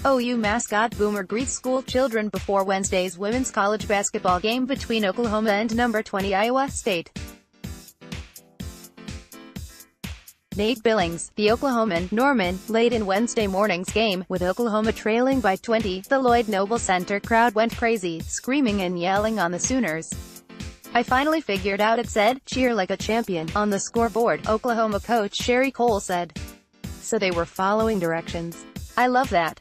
OU mascot Boomer greets school children before Wednesday's women's college basketball game between Oklahoma and number 20 Iowa State. Nate Billings, the Oklahoman, Norman, late in Wednesday morning's game, with Oklahoma trailing by 20, the Lloyd Noble Center crowd went crazy, screaming and yelling on the Sooners. "I finally figured out it said, 'Cheer like a champion,' on the scoreboard," Oklahoma coach Sherri Coale said. "So they were following directions. I love that.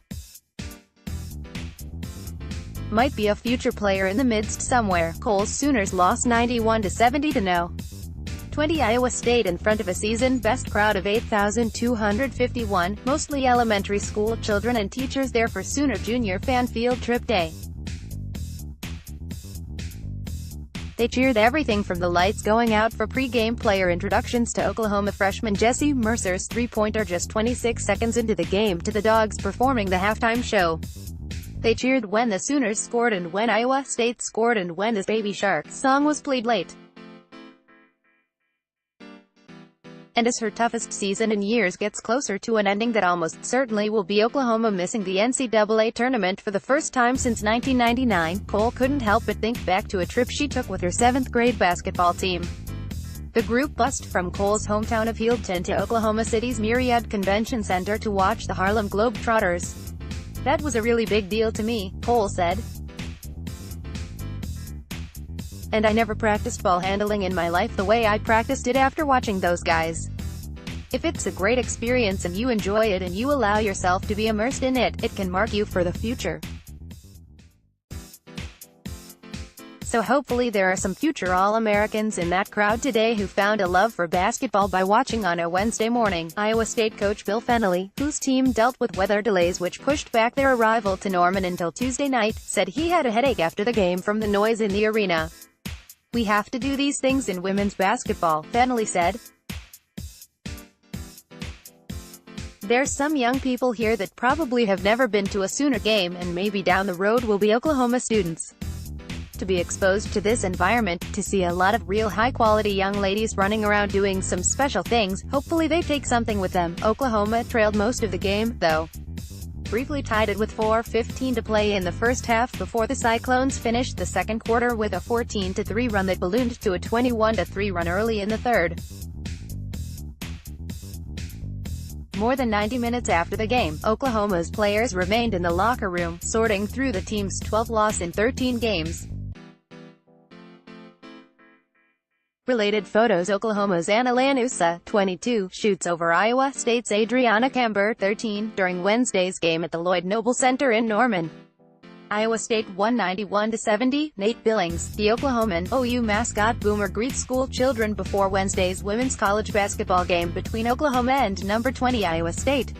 Might be a future player in the midst somewhere." Coale's Sooners lost 91-70 to No. 20 Iowa State in front of a season-best crowd of 8,251, mostly elementary school children and teachers there for Sooner Junior Fan Field Trip Day. They cheered everything from the lights going out for pre-game player introductions to Oklahoma freshman Jesse Mercer's three-pointer just 26 seconds into the game to the Dogs performing the halftime show. They cheered when the Sooners scored and when Iowa State scored and when the Baby Shark song was played late. And as her toughest season in years gets closer to an ending that almost certainly will be Oklahoma missing the NCAA tournament for the first time since 1999, Coale couldn't help but think back to a trip she took with her 7th-grade basketball team. The group bussed from Coale's hometown of Hieldton to Oklahoma City's Myriad Convention Center to watch the Harlem Globetrotters. "That was a really big deal to me," Coale said. "And I never practiced ball handling in my life the way I practiced it after watching those guys. If it's a great experience and you enjoy it and you allow yourself to be immersed in it, it can mark you for the future. So hopefully there are some future All-Americans in that crowd today who found a love for basketball by watching on a Wednesday morning." Iowa State coach Bill Fennelly, whose team dealt with weather delays which pushed back their arrival to Norman until Tuesday night, said he had a headache after the game from the noise in the arena. "We have to do these things in women's basketball," Fennelly said. "There's some young people here that probably have never been to a Sooner game and maybe down the road will be Oklahoma students. To be exposed to this environment, to see a lot of real high-quality young ladies running around doing some special things, hopefully they take something with them." Oklahoma trailed most of the game, though. Briefly tied it with 4:15 to play in the first half before the Cyclones finished the second quarter with a 14-3 run that ballooned to a 21-3 run early in the third. More than 90 minutes after the game, Oklahoma's players remained in the locker room, sorting through the team's 12th loss in 13 games. Related photos: Oklahoma's Anna Lanusa, 22, shoots over Iowa State's Adriana Camber, 13, during Wednesday's game at the Lloyd Noble Center in Norman. Iowa State won 91-70. Nate Billings, the Oklahoman, OU mascot Boomer greets school children before Wednesday's women's college basketball game between Oklahoma and number 20 Iowa State.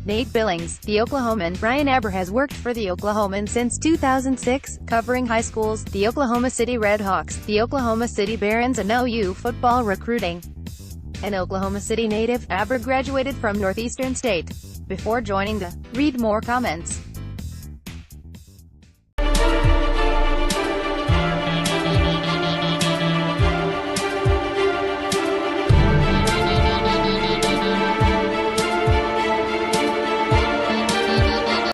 Nate Billings, the Oklahoman. Ryan Aber has worked for the Oklahoman since 2006, covering high schools, the Oklahoma City Redhawks, the Oklahoma City Barons and OU football recruiting. An Oklahoma City native, Aber graduated from Northeastern State before joining the Read More comments.